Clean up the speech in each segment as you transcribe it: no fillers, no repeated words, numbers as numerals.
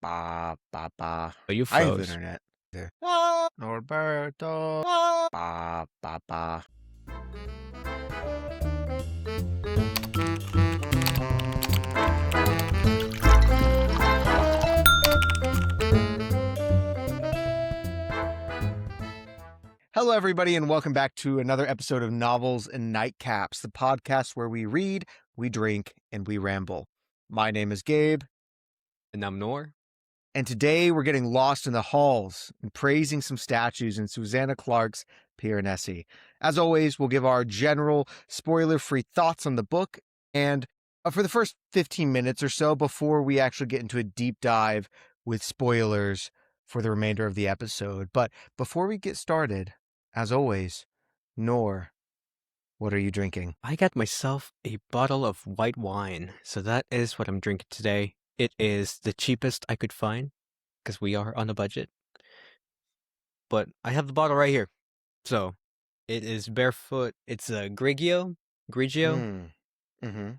Ba, ba, ba. Oh, you I have froze. internet. There. Norberto. Ba, ba, ba. Hello, everybody, and welcome back to another episode of Novels and Nightcaps, the podcast where we read, we drink, and we ramble. My name is Gabe, And I'm Nor. and today we're getting lost in the halls and praising some statues in Susanna Clarke's Piranesi. As always, we'll give our general spoiler-free thoughts on the book, and for the first 15 minutes or so before we actually get into a deep dive with spoilers for the remainder of the episode. But before we get started, as always, Nor, what are you drinking? I got myself a bottle of white wine, so that is what I'm drinking today. It is the cheapest I could find, because we are on a budget. But I have the bottle right here. So, it is Barefoot. It's a Grigio. Mm-hmm.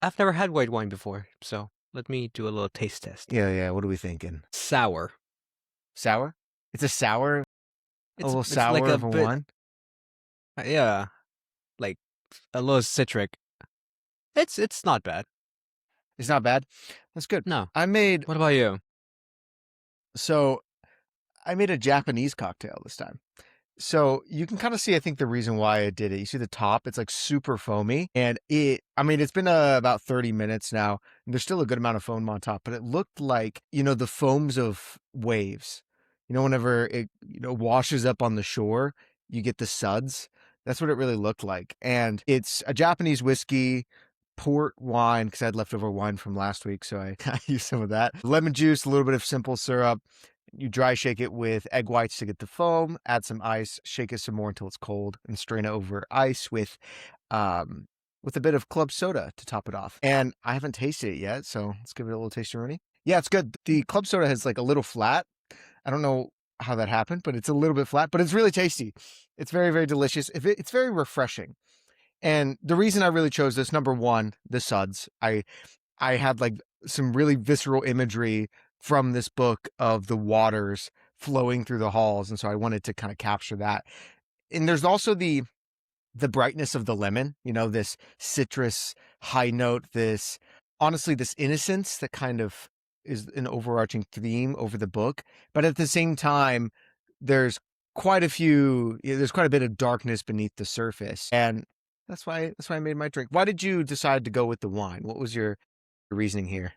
I've never had white wine before, so let me do a little taste test. Yeah, what are we thinking? Sour. Sour? It's a sour? A little It's sour like a of a bit, wine? yeah, like a little citric. It's not bad. It's not bad. That's good. No. I made What about you? a Japanese cocktail this time. So you can kind of see, I think, the reason why I did it. You see the top, it's like super foamy. And it's been about 30 minutes now, and there's still a good amount of foam on top, but it looked like, the foams of waves. Whenever it, washes up on the shore, you get the suds. That's what it really looked like. And it's a Japanese whiskey, port wine, because I had leftover wine from last week, so I used some of that. Lemon juice, a little bit of simple syrup. You dry shake it with egg whites to get the foam, add some ice, shake it some more until it's cold, and strain it over ice with a bit of club soda to top it off. And I haven't tasted it yet, so let's give it a little taste, Rooney. Yeah, it's good. The club soda has like a little flat. I don't know how that happened, but it's a little bit flat, but it's really tasty. It's very, very delicious. It's very refreshing. And the reason I really chose this, number one, the suds. I had like some really visceral imagery from this book of the waters flowing through the halls, and so I wanted to kind of capture that. And there's also the brightness of the lemon, this citrus high note, this innocence that kind of is an overarching theme over the book. But at the same time, there's quite a bit of darkness beneath the surface. And that's why I made my drink. Why did you decide to go with the wine? What was your reasoning here?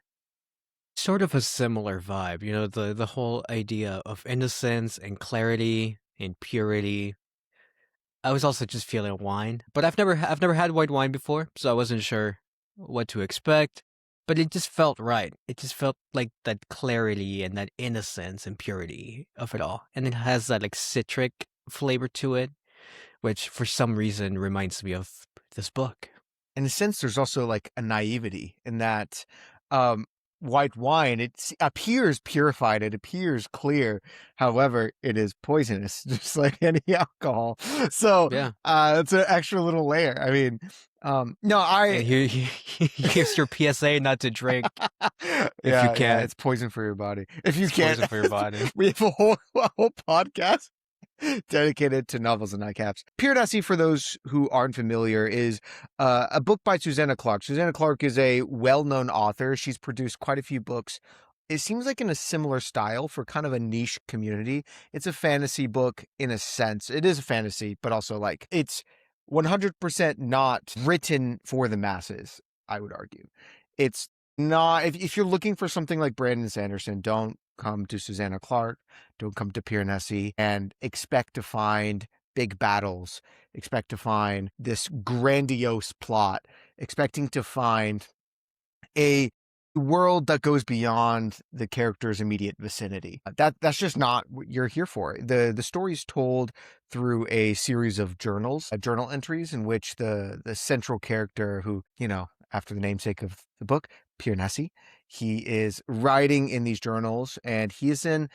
Sort of a similar vibe, the whole idea of innocence and clarity and purity. I was also just feeling wine, but I've never had white wine before, so I wasn't sure what to expect. But it just felt right. It just felt like that clarity and that innocence and purity of it all, and it has that like citric flavor to it, which for some reason reminds me of this book. In a sense, there's also like a naivety in that um, white wine, it appears purified, it appears clear. However, it is poisonous, just like any alcohol. So Yeah. it's an extra little layer. I mean, no, And here's your PSA not to drink if you can't. it's poison for your body. If you It's can't, poison for your body. we have a whole podcast dedicated to novels and nightcaps. Piranesi, for those who aren't familiar, is a book by Susanna Clarke. Susanna Clarke is a well-known author. She's produced quite a few books. It seems like in a similar style for kind of a niche community. It's a fantasy book in a sense. It is a fantasy, but also like it's 100% not written for the masses, I would argue. It's not, if you're looking for something like Brandon Sanderson, don't come to Susanna Clarke, don't come to Piranesi and expect to find big battles, expect to find this grandiose plot, expecting to find a world that goes beyond the character's immediate vicinity. That's just not what you're here for. The story is told through a series of journal entries in which the central character, who, after the namesake of the book, Piranesi, he is writing in these journals, and he is in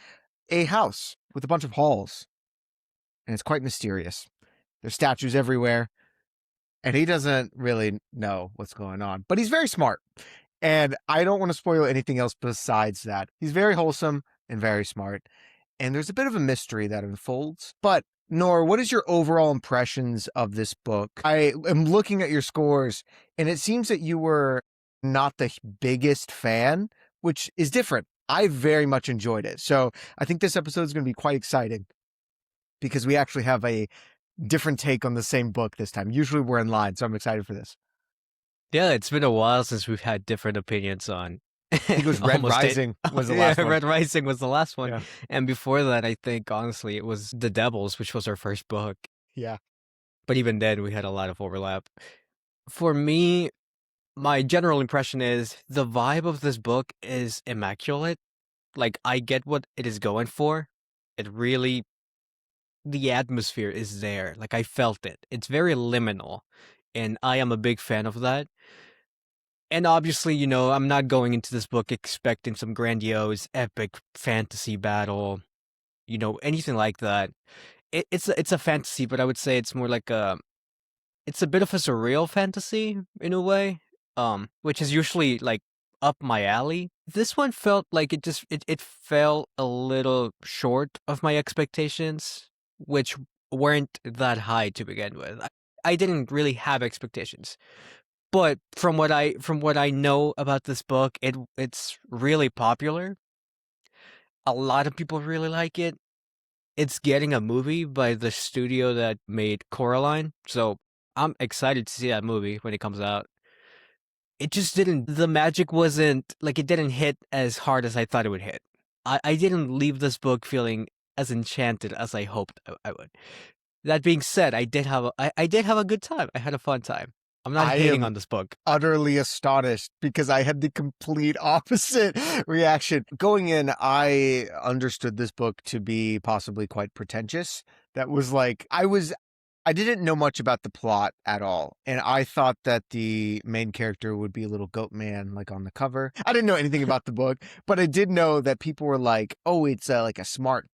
a house with a bunch of halls, and it's quite mysterious. There's statues everywhere, and he doesn't really know what's going on, but he's very smart. And I don't want to spoil anything else besides that. He's very wholesome and very smart. And there's a bit of a mystery that unfolds. But Nor, what is your overall impressions of this book? I am looking at your scores, and it seems that you were not the biggest fan, which is different. I very much enjoyed it. So I think this episode is going to be quite exciting because we actually have a different take on the same book this time. Usually we're in line, so I'm excited for this. Yeah, it's been a while since we've had different opinions on I think it was Red almost it. Rising was the Yeah, last one. Red Rising was the last one. Yeah. And before that, I think, honestly, it was The Devils, which was our first book. Yeah. But even then, we had a lot of overlap. For me, my general impression is the vibe of this book is immaculate. Like, I get what it is going for. It really, the atmosphere is there. Like, I felt it. It's very liminal. And I am a big fan of that. And obviously, I'm not going into this book expecting some grandiose, epic fantasy battle, anything like that. It's a fantasy, but I would say it's more like it's a bit of a surreal fantasy in a way, which is usually like up my alley. This one felt like it fell a little short of my expectations, which weren't that high to begin with. I didn't really have expectations. But from what I know about this book, it's really popular. A lot of people really like it. It's getting a movie by the studio that made Coraline, so I'm excited to see that movie when it comes out. It just didn't the magic wasn't like it didn't hit as hard as I thought it would hit. I didn't leave this book feeling as enchanted as I hoped I would. That being said, I did have a good time. I had a fun time. I'm not I hating am on this book. utterly astonished because I had the complete opposite reaction. Going in, I understood this book to be possibly quite pretentious. That was like, I didn't know much about the plot at all. And I thought that the main character would be a little goat man, like on the cover. I didn't know anything about the book, but I did know that people were like, oh, it's like a smart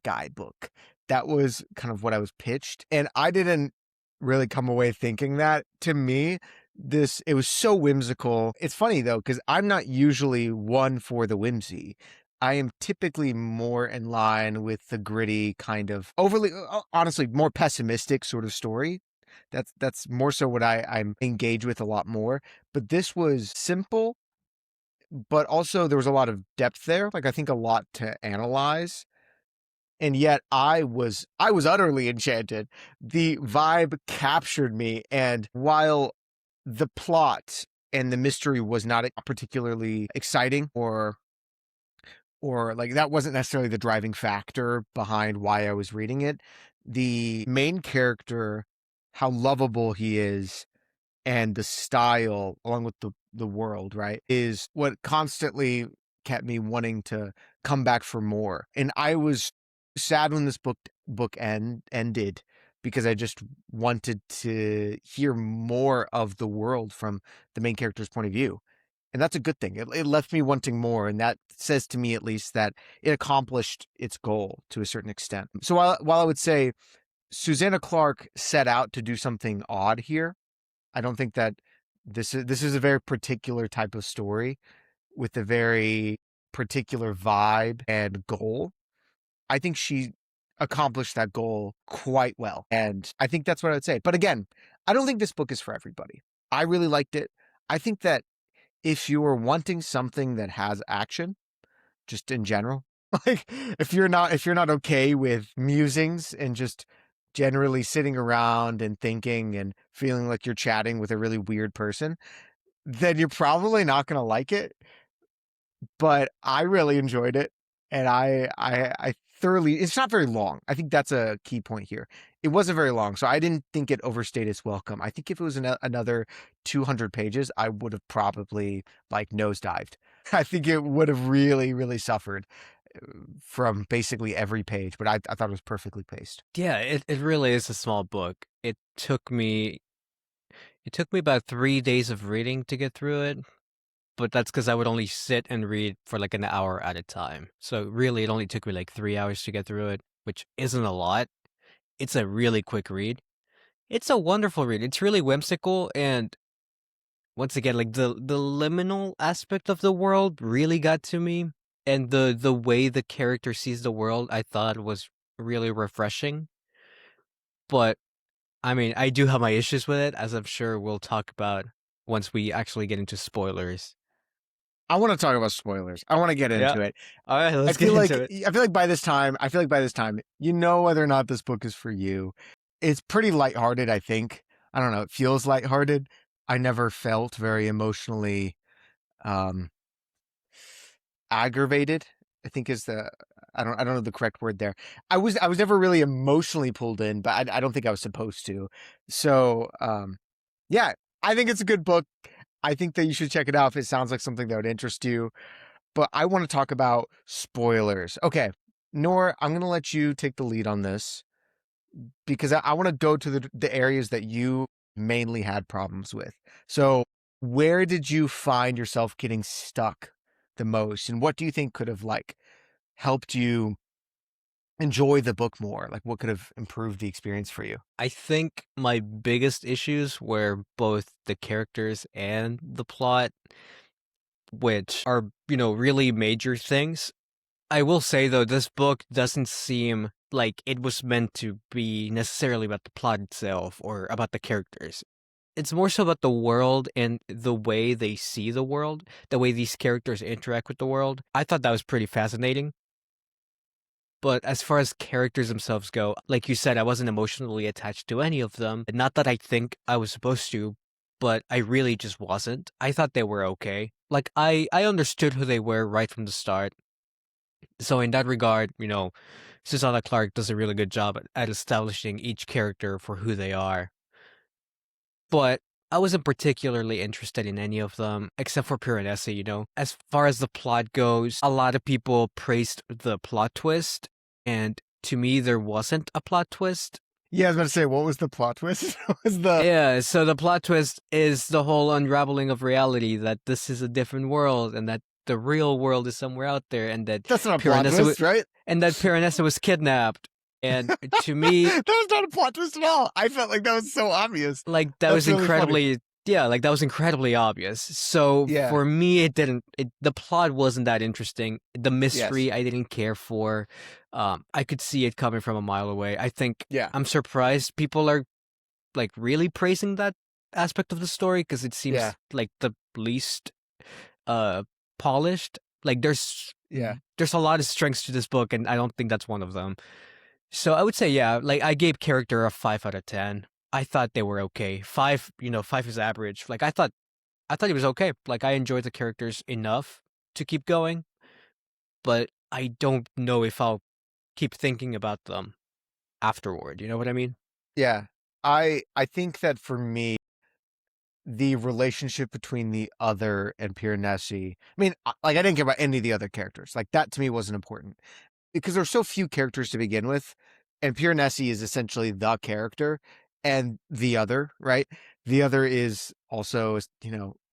guy book. That was kind of what I was pitched. And I didn't really come away thinking that. To me, it was so whimsical. It's funny though, because I'm not usually one for the whimsy. I am typically more in line with the gritty kind of overly, honestly, more pessimistic sort of story. That's more so what I'm engaged with a lot more. But this was simple, but also there was a lot of depth there. Like I think a lot to analyze. And yet I was utterly enchanted. The vibe captured me, and while the plot and the mystery was not particularly exciting or like that wasn't necessarily the driving factor behind why I was reading it, the main character, how lovable he is, and the style along with the world, right, is what constantly kept me wanting to come back for more. And I was sad when this ended because I just wanted to hear more of the world from the main character's point of view. And that's a good thing. It left me wanting more, and that says to me at least that it accomplished its goal to a certain extent. So while I would say Susanna Clarke set out to do something odd here, I don't think that this is a very particular type of story with a very particular vibe and goal. I think she accomplished that goal quite well. And I think that's what I would say. But again, I don't think this book is for everybody. I really liked it. I think that if you are wanting something that has action, just in general, like if you're not okay with musings and just generally sitting around and thinking and feeling like you're chatting with a really weird person, then you're probably not going to like it. But I really enjoyed it, and I thoroughly. It's not very long. I think that's a key point here. It wasn't very long, so I didn't think it overstayed its welcome. I think if it was another 200 pages, I would have probably like nosedived. I think it would have really, really suffered from basically every page. But I thought it was perfectly paced. Yeah, it really is a small book. It took me about 3 days of reading to get through it, but that's because I would only sit and read for like an hour at a time. So really, it only took me like 3 hours to get through it, which isn't a lot. It's a really quick read. It's a wonderful read. It's really whimsical, and once again, like the liminal aspect of the world really got to me, and the way the character sees the world, I thought was really refreshing. But I mean, I do have my issues with it, as I'm sure we'll talk about once we actually get into spoilers. I want to talk about spoilers. I want to get Yeah. into it. All right, I let's get feel like into it. I feel like by this time, you know whether or not this book is for you. It's pretty lighthearted, I think. I don't know, it feels lighthearted. I never felt very emotionally um aggravated, I think is the I don't know the correct word there. I was never really emotionally pulled in, but I don't think I was supposed to. So, yeah, I think it's a good book. I think that you should check it out if it sounds like something that would interest you. But I want to talk about spoilers. Okay, Nor, I'm going to let you take the lead on this because I want to go to the areas that you mainly had problems with. So, where did you find yourself getting stuck the most, and what do you think could have like helped you enjoy the book more? Like, what could have improved the experience for you? I think my biggest issues were both the characters and the plot, which are, really major things. I will say though, this book doesn't seem like it was meant to be necessarily about the plot itself or about the characters. It's more so about the world and the way they see the world, the way these characters interact with the world. I thought that was pretty fascinating. But as far as characters themselves go, like you said, I wasn't emotionally attached to any of them. Not that I think I was supposed to, but I really just wasn't. I thought they were okay. Like I understood who they were right from the start. So in that regard, Susanna Clarke does a really good job at establishing each character for who they are. But I wasn't particularly interested in any of them, except for Piranesi. As far as the plot goes, a lot of people praised the plot twist, and to me, there wasn't a plot twist. Yeah, I was about to say, what was the plot twist? What was the Yeah, so the plot twist is the whole unraveling of reality, that this is a different world, and that the real world is somewhere out there, and that That's not a plot Piranesi, twist, right? Was kidnapped. And to me, That was not a plot twist at all. I felt like that was so obvious. like that That's was really funny. incredibly yeah, like that was incredibly obvious. So Yeah. for me, the plot wasn't that interesting. The mystery Yes. I didn't care for. I could see it coming from a mile away. I think Yeah. I'm surprised people are like really praising that aspect of the story, because it Yeah. seems like the least uh polished. Like Yeah. there's a lot of strengths to this book, and I don't think that's one of them. So I would say, yeah, like I gave character a 5 out of 10. I thought they were okay. 5 is average. Like I thought it was okay. Like I enjoyed the characters enough to keep going, but I don't know if I'll keep thinking about them afterward. You know what I mean? Yeah. I think that for me, the relationship between the other and Piranesi. I mean, like I didn't care about any of the other characters. Like that to me wasn't important because there's so few characters to begin with, and Piranesi is essentially the character, and the other, right? The other is also,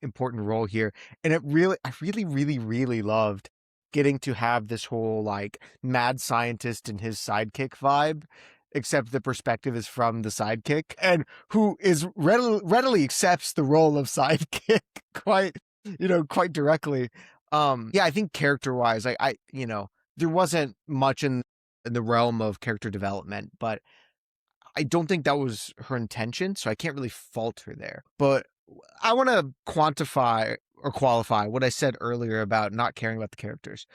important role here, and I really, really, really loved getting to have this whole like mad scientist and his sidekick vibe, except the perspective is from the sidekick, and who is readily accepts the role of sidekick quite directly. Yeah, I think character wise, there wasn't much in the realm of character development, but I don't think that was her intention, so I can't really fault her there. But I want to quantify or qualify what I said earlier about not caring about the characters.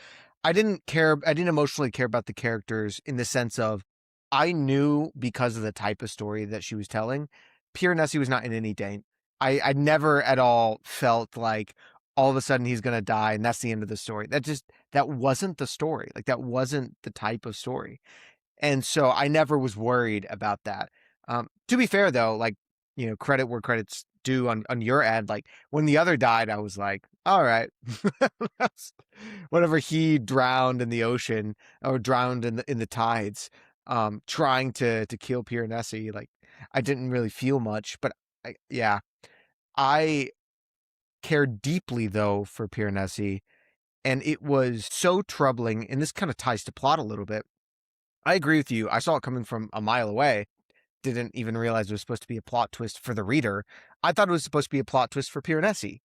I didn't emotionally care about the characters in the sense of I knew because of the type of story that she was telling, Piranesi was not in any danger. I never at all felt like all of a sudden he's gonna die and that's the end of the story. That wasn't the story. Like that wasn't the type of story. And so I never was worried about that. To be fair though, like, credit where credit's due on your end. Like when the other died, I was like, all right. Whenever he drowned in the ocean or drowned in the tides, trying to kill Piranesi, like I didn't really feel much, but yeah, I cared deeply though for Piranesi, and it was so troubling. And this kind of ties to plot a little bit. I agree with you. I saw it coming from a mile away. didn't even realize it was supposed to be a plot twist for the reader. I thought it was supposed to be a plot twist for Piranesi.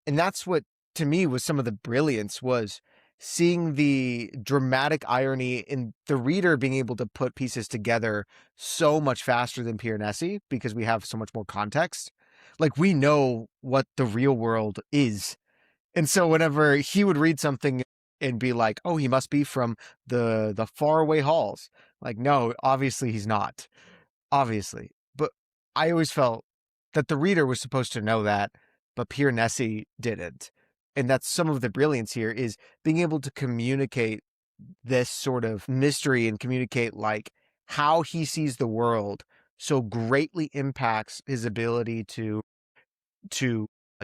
And that's what, to me, was some of the brilliance, was seeing the dramatic irony in the reader being able to put pieces together so much faster than Piranesi because we have so much more context. Like, we know what the real world is. And so whenever he would read something and be like, oh, he must be from the faraway halls. Like, no, obviously he's not. Obviously. But I always felt that the reader was supposed to know that, but Piranesi didn't. And that's some of the brilliance here, is being able to communicate this sort of mystery and communicate like how he sees the world so greatly impacts his ability to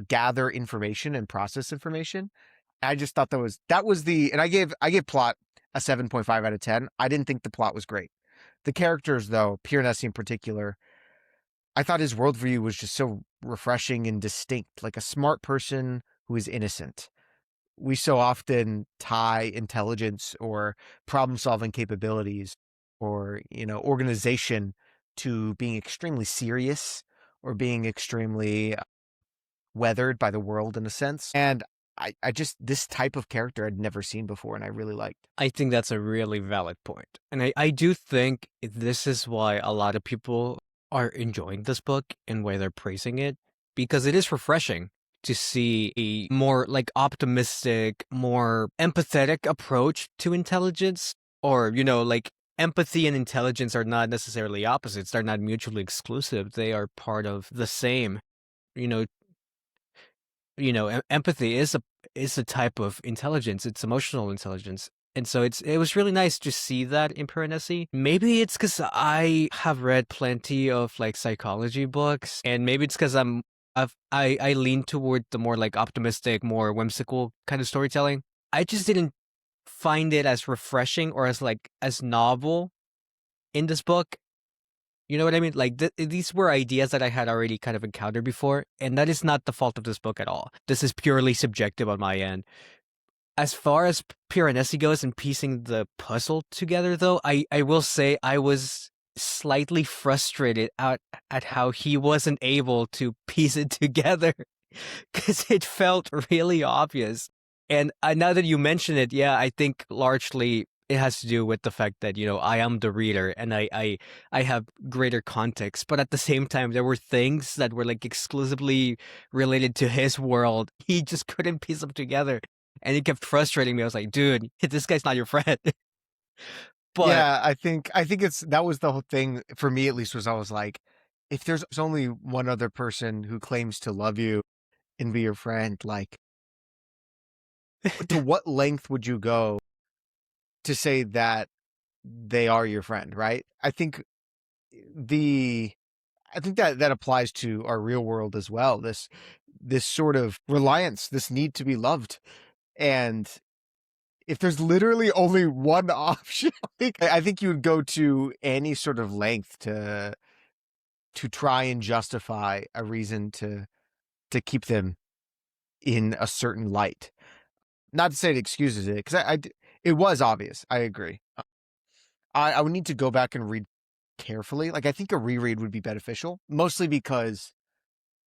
gather information and process information. I just thought that was the, and I gave plot a 7.5 out of 10. I didn't think the plot was great. The characters, though, Piranesi in particular, I thought his worldview was just so refreshing and distinct, like a smart person who is innocent. We so often tie intelligence or problem solving capabilities or, organization to being extremely serious or being extremely weathered by the world in a sense. And I just, this type of character I'd never seen before, and I really liked. I think that's a really valid point. And I do think this is why a lot of people are enjoying this book and why they're praising it, because it is refreshing to see a more like optimistic, more empathetic approach to intelligence. Or, like empathy and intelligence are not necessarily opposites. They're not mutually exclusive. They are part of the same. You know, empathy is a type of intelligence. It's emotional intelligence. And so it was really nice to see that in Piranesi. Maybe it's because I have read plenty of like psychology books, and maybe it's because I lean toward the more like optimistic, more whimsical kind of storytelling. I just didn't find it as refreshing or as novel in this book. You know what I mean? Like these were ideas that I had already kind of encountered before, and that is not the fault of this book at all. This is purely subjective on my end. As far as Piranesi goes and piecing the puzzle together, though, I will say I was slightly frustrated at how he wasn't able to piece it together because it felt really obvious. And now that you mention it, yeah, I think largely it has to do with the fact that I am the reader and I have greater context. But at the same time, there were things that were like exclusively related to his world. He just couldn't piece them together, and it kept frustrating me. I was like, dude, this guy's not your friend. But Yeah, I think that was the whole thing for me, at least, was I was like, if there's only one other person who claims to love you and be your friend, like, to what length would you go to say that they are your friend, right? The I think that applies to our real world as well. This sort of reliance, this need to be loved. And if there's literally only one option, I think you would go to any sort of length to try and justify a reason to keep them in a certain light. Not to say it excuses it, because it was obvious. I agree. I would need to go back and read carefully. Like, I think a reread would be beneficial, mostly because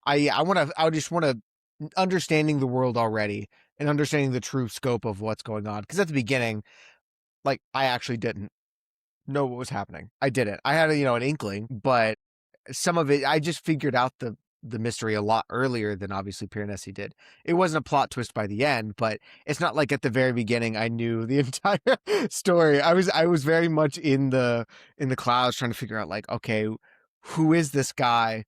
I just want to understanding the world already and understanding the true scope of what's going on. Because at the beginning, like, I actually didn't know what was happening. I didn't. I had an inkling, but some of it I just figured out the mystery a lot earlier than obviously Piranesi did. It wasn't a plot twist by the end, but it's not like at the very beginning I knew the entire story. I was very much in the clouds trying to figure out, like, okay, who is this guy?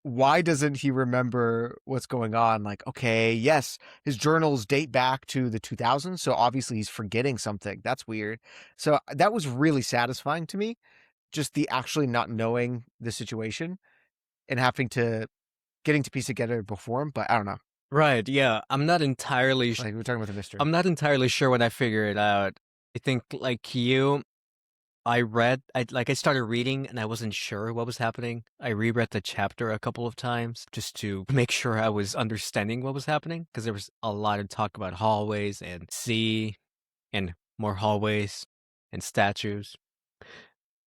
Why doesn't he remember what's going on? Like, okay, yes, his journals date back to the 2000s, so obviously he's forgetting something. That's weird. So that was really satisfying to me, just the actually not knowing the situation and getting to piece it together before him. But I don't know. right, yeah, Like, we're talking about the mystery. I'm not entirely sure when I figure it out. I think like you, I started reading and I wasn't sure what was happening. I reread the chapter a couple of times just to make sure I was understanding what was happening, because there was a lot of talk about hallways and sea and more hallways and statues.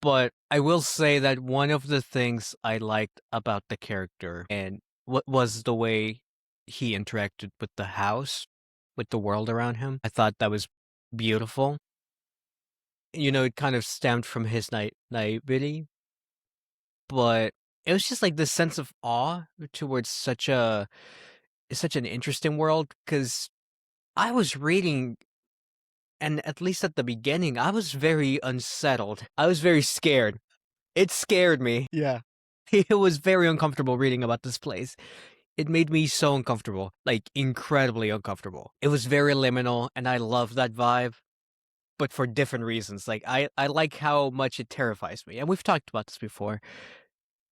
But I will say that one of the things I liked about the character and what was the way he interacted with the house, with the world around him. I thought that was beautiful. It kind of stemmed from his naivety, but it was just like this sense of awe towards such an interesting world. Because I was reading, and at least at the beginning, I was very unsettled. I was very scared. It scared me. Yeah. It was very uncomfortable reading about this place. It made me so uncomfortable, like incredibly uncomfortable. It was very liminal, and I love that vibe, but for different reasons. Like I like how much it terrifies me, and we've talked about this before.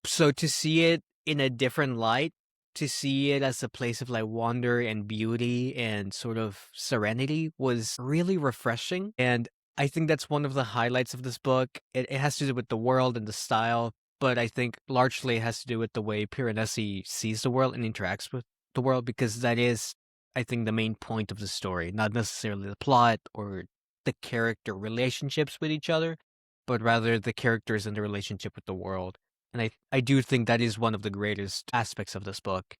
So to see it in a different light, to see it as a place of like wonder and beauty and sort of serenity was really refreshing. And I think that's one of the highlights of this book. It has to do with the world and the style, but I think largely it has to do with the way Piranesi sees the world and interacts with the world, because that is, I think, the main point of the story, not necessarily the plot or the character relationships with each other, but rather the characters and the relationship with the world. And I do think that is one of the greatest aspects of this book.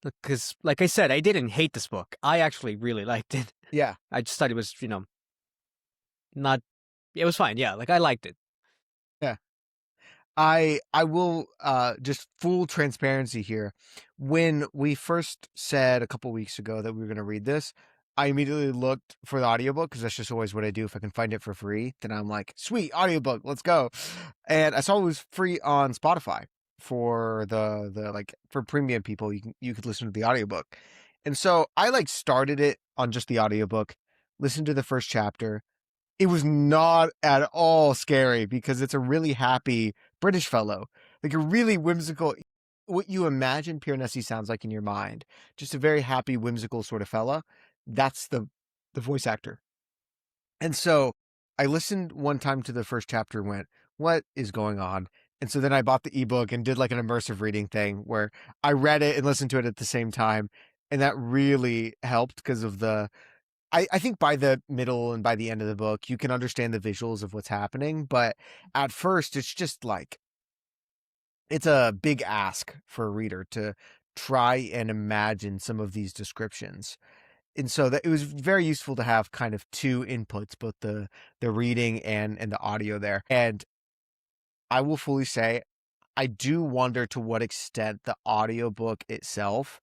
Because, like I said, I didn't hate this book. I actually really liked it. Yeah. I just thought it was, not. It was fine. Yeah, like I liked it. Yeah. I will just full transparency here. When we first said a couple weeks ago that we were going to read this, I immediately looked for the audiobook because that's just always what I do. If I can find it for free, then I'm like, sweet audiobook, let's go. And I saw it was free on Spotify for the like for premium people. You could listen to the audiobook. And so I like started it on just the audiobook, listened to the first chapter. It was not at all scary because it's a really happy British fellow, like a really whimsical, what you imagine Piranesi sounds like in your mind, just a very happy, whimsical sort of fella. That's the voice actor. And so I listened one time to the first chapter and went, what is going on? And so then I bought the ebook and did like an immersive reading thing where I read it and listened to it at the same time. And that really helped because of I think by the middle and by the end of the book, you can understand the visuals of what's happening. But at first, it's just like, it's a big ask for a reader to try and imagine some of these descriptions. And so that it was very useful to have kind of two inputs, both the reading and the audio there. And I will fully say, I do wonder to what extent the audiobook itself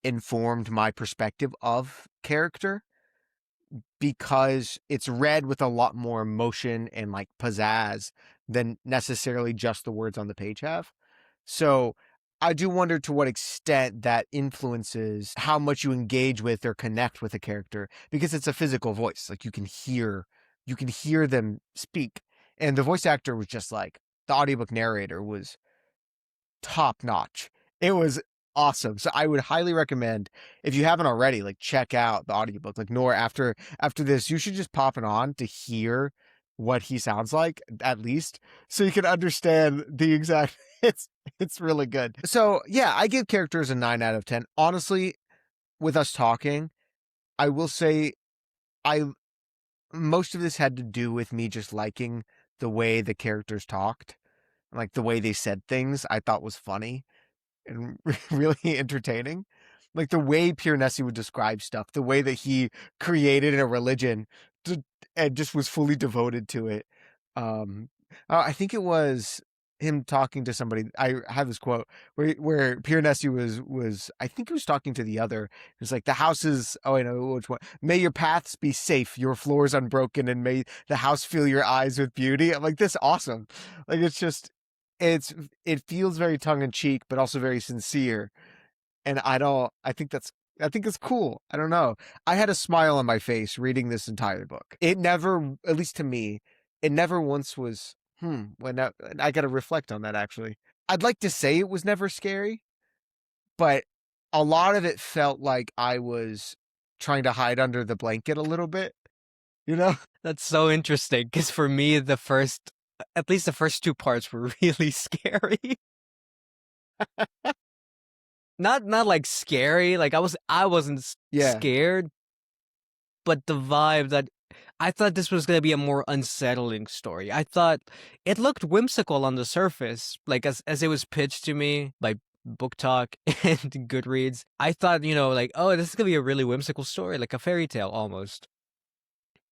informed my perspective of character, because it's read with a lot more emotion and like pizzazz than necessarily just the words on the page have. So I do wonder to what extent that influences how much you engage with or connect with a character, because it's a physical voice. Like you can hear them speak. And the voice actor was just like, the audiobook narrator was top notch. It was awesome. So I would highly recommend, if you haven't already, like check out the audiobook. Like Nor, after this, you should just pop it on to hear what he sounds like, at least, so you can understand the exact it's really good. So yeah, I give characters a 9 out of 10. Honestly, with us talking, I will say I most of this had to do with me just liking the way the characters talked. Like the way they said things, I thought was funny and really entertaining. Like the way Piranesi would describe stuff, the way that he created a religion and just was fully devoted to it. Um, I think it was him talking to somebody. I have this quote where Piranesi was I think he was talking to the other. It was like, the house is, oh, I know which one. May your paths be safe, your floors unbroken, and may the house fill your eyes with beauty. I'm like, this awesome. Like it's just it feels very tongue in cheek, but also very sincere. And I think it's cool. I don't know. I had a smile on my face reading this entire book. It never, at least to me, it never once was, I got to reflect on that actually. I'd like to say it was never scary, but a lot of it felt like I was trying to hide under the blanket a little bit, you know? That's so interesting. Because for me, at least the first two parts were really scary. Not like scary. Like I wasn't Yeah. scared, but the vibe that I thought this was gonna be a more unsettling story. I thought it looked whimsical on the surface, like, as it was pitched to me by Book Talk and Goodreads. I thought, like, "Oh, this is gonna be a really whimsical story, like a fairy tale almost."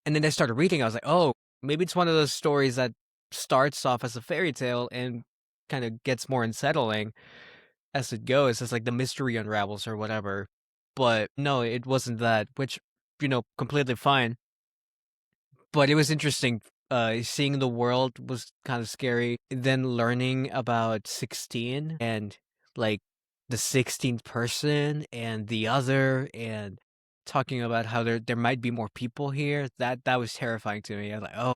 And then I started reading, I was like, "Oh, maybe it's one of those stories that starts off as a fairy tale and kinda gets more unsettling as it goes, as, like, the mystery unravels or whatever." But no, it wasn't that, which, completely fine. But it was interesting, seeing the world was kind of scary, then learning about 16 and, like, the 16th person and the other, and talking about how there might be more people here, that was terrifying to me. I was like, "Oh,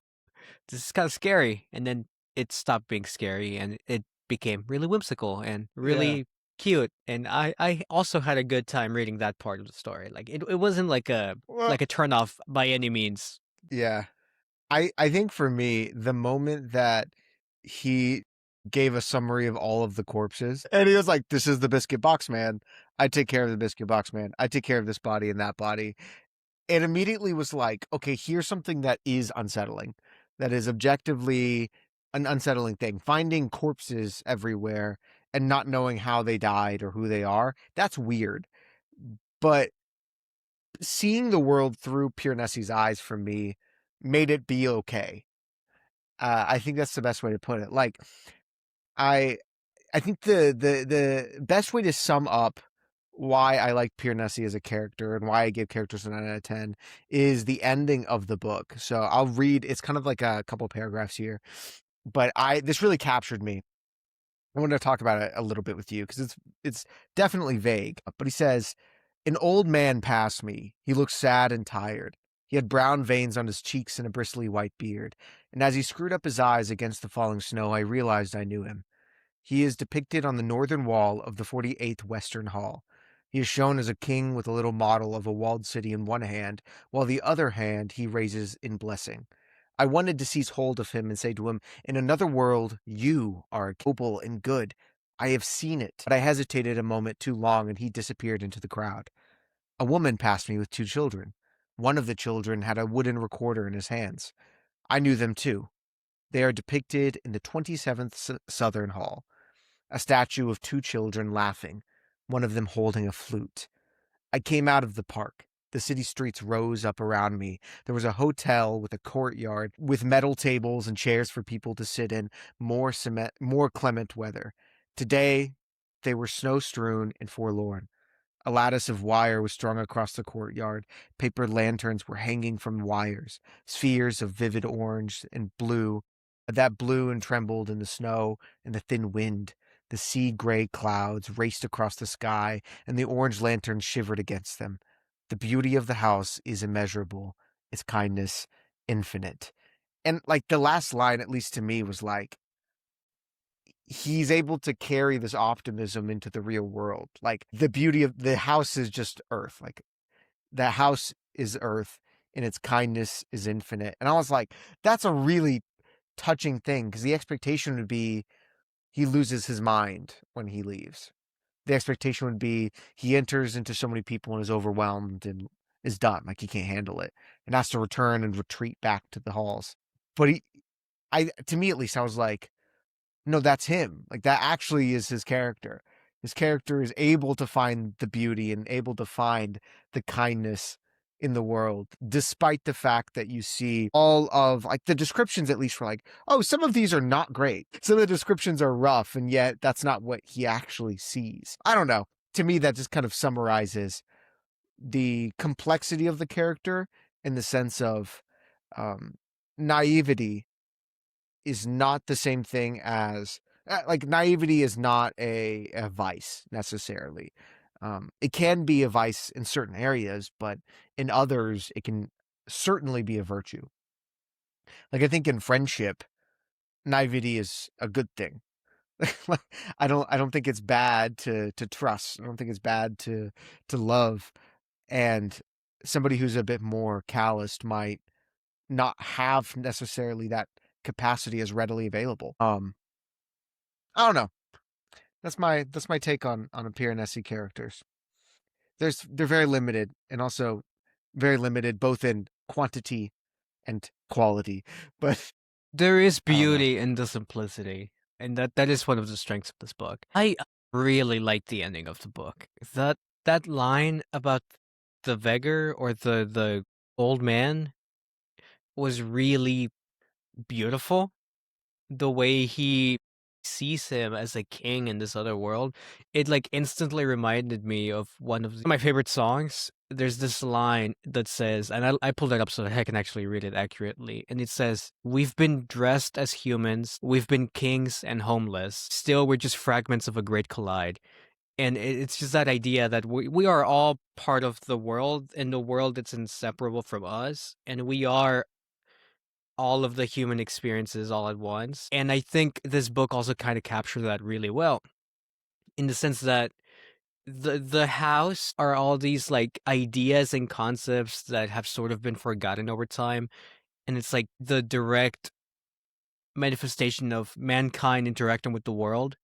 this is kinda scary," and then it stopped being scary, and it became really whimsical and Yeah. really cute, and I also had a good time reading that part of the story. Like, it wasn't like a Well, like a turn off by any means. yeah. I think for me, the moment that he gave a summary of all of the corpses, and he was like, "This is the biscuit box man. I take care of the biscuit box man. I take care of this body and that body." It immediately was like, okay, here's something that is unsettling, that is objectively an unsettling thing. Finding corpses everywhere and not knowing how they died or who they are, that's weird. But seeing the world through Piranesi's eyes for me made it be okay. I think that's the best way to put it. Like I I think the best way to sum up why I like Piranesi as a character and why I give characters a 9 out of 10 is the ending of the book. So I'll read, it's kind of like a couple paragraphs here, but this really captured me. I wanted to talk about it a little bit with you because it's definitely vague. But he says, "An old man passed me. He looked sad and tired. He had brown veins on his cheeks and a bristly white beard. And as he screwed up his eyes against the falling snow, I realized I knew him. He is depicted on the northern wall of the 48th Western Hall. He is shown as a king with a little model of a walled city in one hand, while the other hand he raises in blessing. I wanted to seize hold of him and say to him, 'In another world, you are noble and good. I have seen it.' But I hesitated a moment too long, and he disappeared into the crowd. A woman passed me with two children. One of the children had a wooden recorder in his hands. I knew them too. They are depicted in the 27th Southern Hall, a statue of two children laughing, one of them holding a flute. I came out of the park. The city streets rose up around me. There was a hotel with a courtyard with metal tables and chairs for people to sit in, more clement weather. Today, they were snow-strewn and forlorn. A lattice of wire was strung across the courtyard. Paper lanterns were hanging from wires, spheres of vivid orange and blue that blew and trembled in the snow and the thin wind. The sea gray clouds raced across the sky, and the orange lanterns shivered against them. The beauty of the house is immeasurable, its kindness infinite. And like the last line, at least to me, was like, he's able to carry this optimism into the real world. Like the beauty of the house is just earth. Like the house is earth and its kindness is infinite. And I was like, that's a really touching thing because the expectation would be he loses his mind when he leaves. The expectation would be he enters into so many people and is overwhelmed and is done. Like he can't handle it and has to return and retreat back to the halls. But to me at least, I was like, no, that's him. Like that actually is his character. His character is able to find the beauty and able to find the kindness in the world, despite the fact that you see all of like the descriptions, at least, were like, oh, some of these are not great. Some of the descriptions are rough, and yet that's not what he actually sees. I don't know. To me, that just kind of summarizes the complexity of the character in the sense of um, naivety is not the same thing as like naivety is not a vice necessarily. It can be a vice in certain areas, but in others, it can certainly be a virtue. Like I think in friendship, naivety is a good thing. I don't think it's bad to trust. I don't think it's bad to love. And somebody who's a bit more calloused might not have necessarily that capacity as readily available. I don't know. That's my take on Piranesi characters. They're very limited and also very limited both in quantity and quality. But There is I don't know. beauty in the simplicity, and that is one of the strengths of this book. I really like the ending of the book. That line about the beggar or the old man was really beautiful. The way he sees him as a king in this other world, it like instantly reminded me of one of my favorite songs. There's this line that says, and I pulled it up so that I can actually read it accurately. And it says, "We've been dressed as humans, we've been kings and homeless. Still, we're just fragments of a great collide." And it's just that idea that we are all part of the world, and the world that's inseparable from us. And we are all of the human experiences all at once. And I think this book also kind of captured that really well in the sense that the house are all these like ideas and concepts that have sort of been forgotten over time, and it's like the direct manifestation of mankind interacting with the world.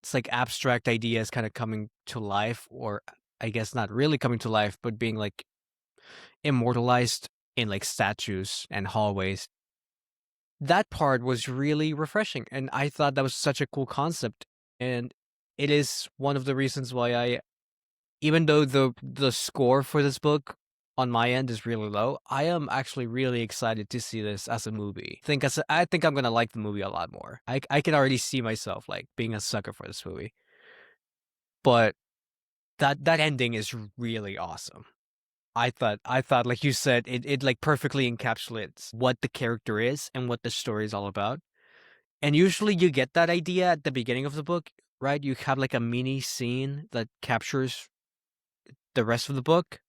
It's like abstract ideas kind of coming to life, or I guess not really coming to life, but being like immortalized in like statues and hallways. That part was really refreshing, and I thought that was such a cool concept, and it is one of the reasons why even though the score for this book on my end is really low, I am actually really excited to see this as a movie. I think I'm gonna like the movie a lot more. I can already see myself like being a sucker for this movie, but that ending is really awesome. I thought like you said, it like perfectly encapsulates what the character is and what the story is all about. And usually you get that idea at the beginning of the book, right? You have like a mini scene that captures the rest of the book,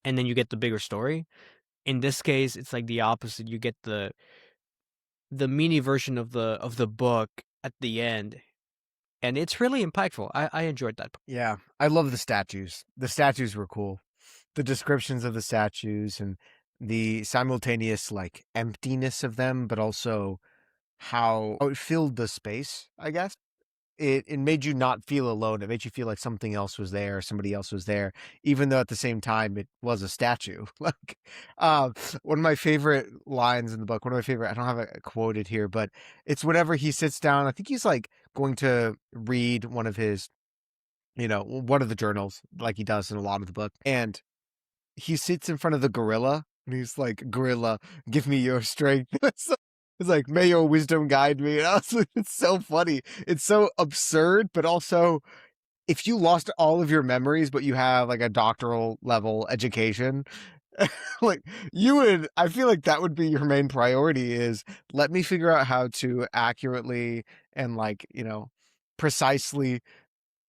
and then you get the bigger story. In this case, it's like the opposite. You get the mini version of the book at the end, and it's really impactful. I enjoyed that. Yeah, I love the statues. The statues were cool. The descriptions of the statues and the simultaneous like emptiness of them, but also how it filled the space, I guess. It made you not feel alone. It made you feel like something else was there, somebody else was there, even though at the same time it was a statue. Like, uh, one of my favorite lines in the book, one of my favorite, I don't have it quoted here, but it's whenever he sits down, I think he's like going to read one of his, one of the journals, like he does in a lot of the book. And he sits in front of the gorilla and he's like, "Gorilla, give me your strength." It's like, "May your wisdom guide me." And I was like, it's so funny. It's so absurd, but also if you lost all of your memories, but you have like a doctoral level education, like I feel like that would be your main priority is let me figure out how to accurately and like, precisely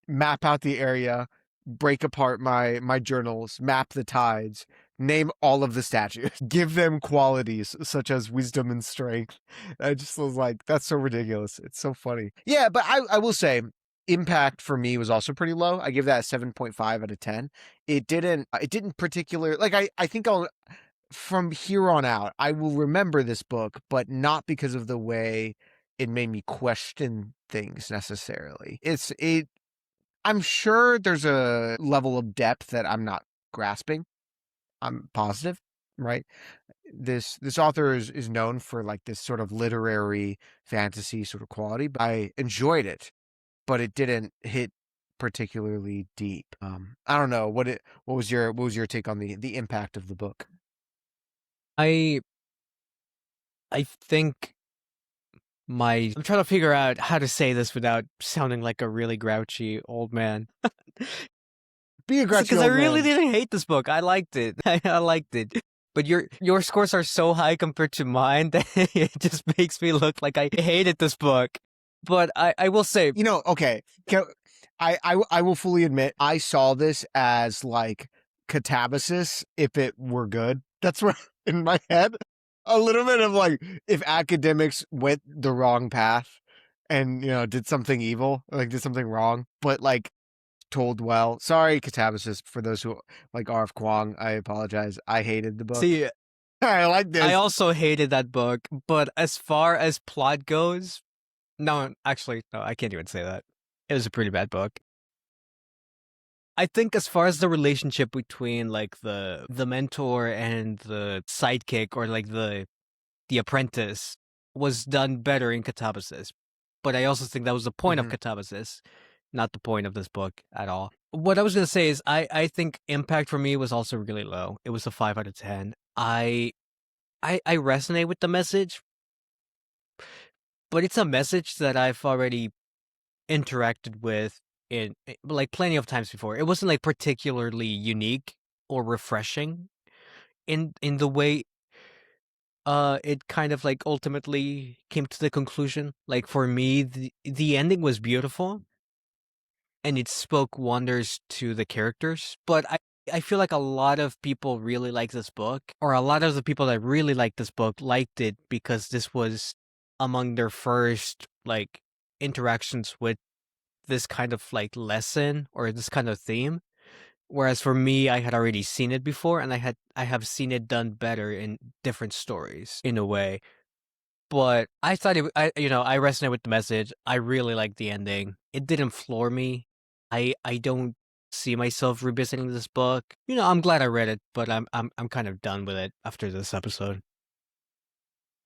map out the area, break apart my journals, map the tides, name all of the statues, give them qualities such as wisdom and strength. I just was like, that's so ridiculous. It's so funny. Yeah, but I will say impact for me was also pretty low. I give that a 7.5 out of 10. It didn't particular like I think I'll from here on out, I will remember this book, but not because of the way it made me question things necessarily. I'm sure there's a level of depth that I'm not grasping. I'm positive, right? This author is known for like this sort of literary fantasy sort of quality, but I enjoyed it, but it didn't hit particularly deep. I don't know what was your take on the impact of the book? I I think I'm trying to figure out how to say this without sounding like a really grouchy old man. Be a grouchy Because I old really man. didn't hate this book. I liked it. I liked it. But your scores are so high compared to mine that it just makes me look like I hated this book. But I will say, Okay. I will fully admit I saw this as like catabasis if it were good. That's what in my head. A little bit of like if academics went the wrong path and did something evil, like did something wrong, but like told well. Sorry, catabasis for those who like RF Kwong. I apologize. I hated the book. see, I like I this. also hated that book. But as far as plot goes, no, actually, no, I can't even say that. It was a pretty bad book. I think as far as the relationship between like the mentor and the sidekick or like the apprentice was done better in Catabasis. But I also think that was the point of Hmm. Catabasis, not the point of this book at all. What I was gonna say is I think impact for me was also really low. It was a 5 out of 10. I resonate with the message, but it's a message that I've already interacted with in like plenty of times before. It wasn't like particularly unique or refreshing in the way it kind of like ultimately came to the conclusion. Like for me, the ending was beautiful and it spoke wonders to the characters, but I feel like a lot of people really like this book, or a lot of the people that really liked this book liked it because this was among their first like interactions with this kind of like lesson or this kind of theme. Whereas for me, I had already seen it before, and I have seen it done better in different stories in a way. But I thought I resonate with the message. I really liked the ending. It didn't floor me. I don't see myself revisiting this book. I'm glad I read it, but I'm kind of done with it after this episode.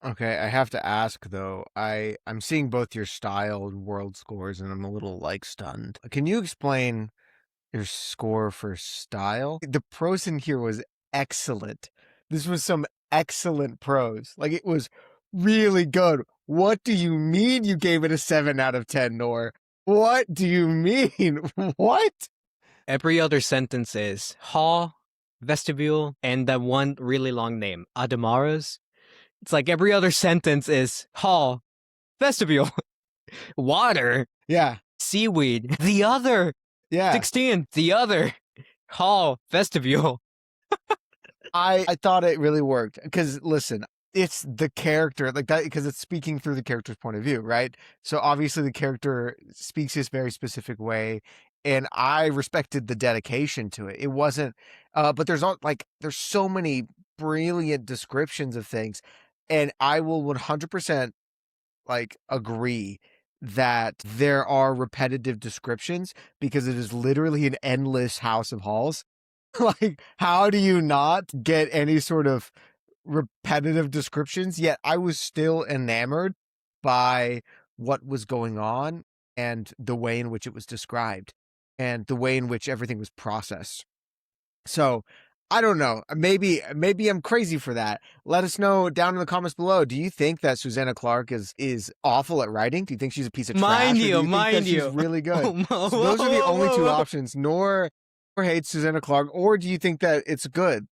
Okay, I have to ask though. I'm seeing both your style and world scores, and I'm a little like stunned. Can you explain your score for style? The prose in here was excellent. This was some excellent prose. Like it was really good. What do you mean you gave it a 7 out of 10, Nor? What do you mean? What? Every other sentence is hall, vestibule, and that one really long name, Adamaras. It's like every other sentence is hall, vestibule, water, Yeah. seaweed, the other, Yeah. 16, the other, hall, vestibule. I thought it really worked because listen, it's the character like that because it's speaking through the character's point of view, right? So obviously the character speaks this very specific way, and I respected the dedication to it. It wasn't, but there's so many brilliant descriptions of things, and I will 100% like agree that there are repetitive descriptions because it is literally an endless house of halls. Like, how do you not get any sort of repetitive descriptions? Yet I was still enamored by what was going on and the way in which it was described and the way in which everything was processed. So I don't know. Maybe I'm crazy for that. Let us know down in the comments below. Do you think that Susanna Clarke is awful at writing? Do you think she's a piece of Mind trash, or do you, you think that mind she's you. really good? Whoa, So those are the whoa, only whoa, two whoa. options. Nor hates Susanna Clarke, or do you think that it's good?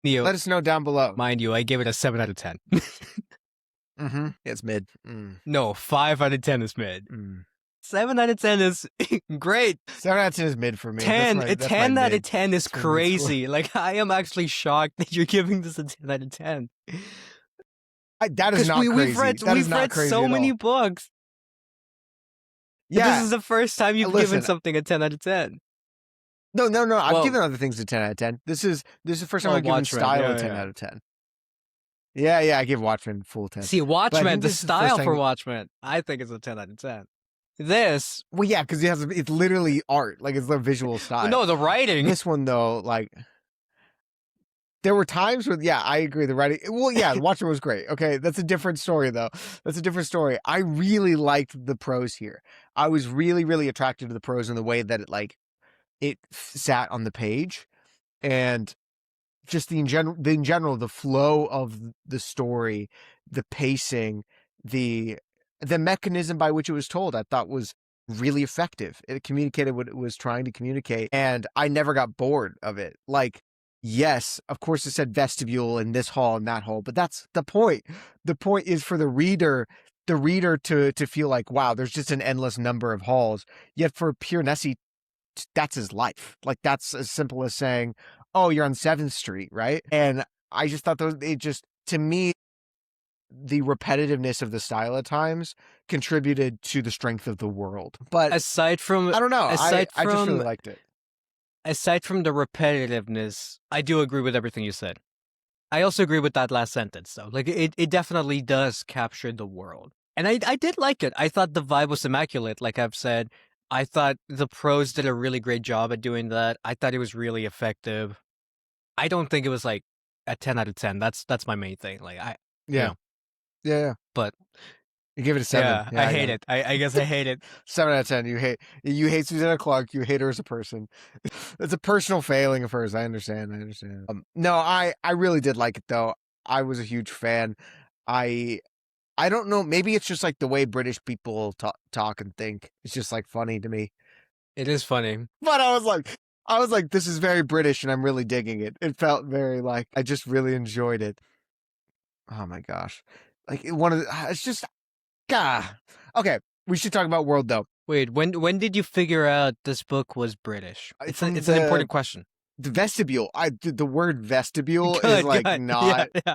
You, Let us know down below. mind you, I gave it a 7 out of 10. It's mid. No, 5 out of 10 is mid. 7 out of 10 is great. 7 out of 10 is mid for me. 10, That's my 10 out of mid. 10 is That's my mid score. crazy. Like, I am actually shocked that you're giving this a 10 out of 10. That is not crazy. We've read, That is we've not read crazy so at many all. books. Yeah. This is the first time you've given something a 10 out of 10. No. I've Well, given other things a 10 out of 10. This is the first time well, I've given Watchmen, style a yeah, 10 yeah. out of 10. Yeah, I give Watchmen full 10. See, But I Watchmen, think the this is the first style for time. Watchmen, I think is a 10 out of 10. This, Well, yeah, because it's literally art. Like, it's the visual style. no, the writing. This one, though, like, there were times where, yeah, I agree. The writing, well, yeah, the Watchmen was great. Okay, that's a different story, though. That's a different story. I really liked the prose here. I was really, really attracted to the prose in the way that it sat on the page, and just in general, the flow of the story, the pacing, the mechanism by which it was told, I thought was really effective. It communicated what it was trying to communicate, and I never got bored of it. Like, yes, of course, it said vestibule in this hall and that hall, but that's the point. The point is for the reader to feel like, wow, there's just an endless number of halls. Yet for Piranesi, that's his life. Like, that's as simple as saying, oh, you're on 7th Street, right? And I just thought to me, the repetitiveness of the style at times contributed to the strength of the world. But Aside from, I don't know. aside I just really from, liked it. aside from the repetitiveness, I do agree with everything you said. I also agree with that last sentence, though. Like, it definitely does capture the world. And I did like it. I thought the vibe was immaculate, like I've said. I thought the pros did a really great job at doing that. I thought it was really effective. I don't think it was like a 10 out of 10. That's my main thing. Like you Yeah, know, yeah, yeah. but You give it a 7. yeah, Yeah, I I hate got it. it. I guess I hate it. 7 out of 10. You hate Susanna Clarke. You hate her as a person. It's a personal failing of hers. I understand. I understand. No, I really did like it though. I was a huge fan. I I don't know. Maybe it's just like the way British people talk and think. It's just like funny to me. It is funny. But I was like, this is very British, and I'm really digging it. It felt very like I just really enjoyed it. Oh my gosh, like one of the, it's just ah. Okay, we should talk about World though. Wait, when did you figure out this book was British? From It's an important question. the vestibule. The word vestibule is Good, like good. Yeah, not yeah.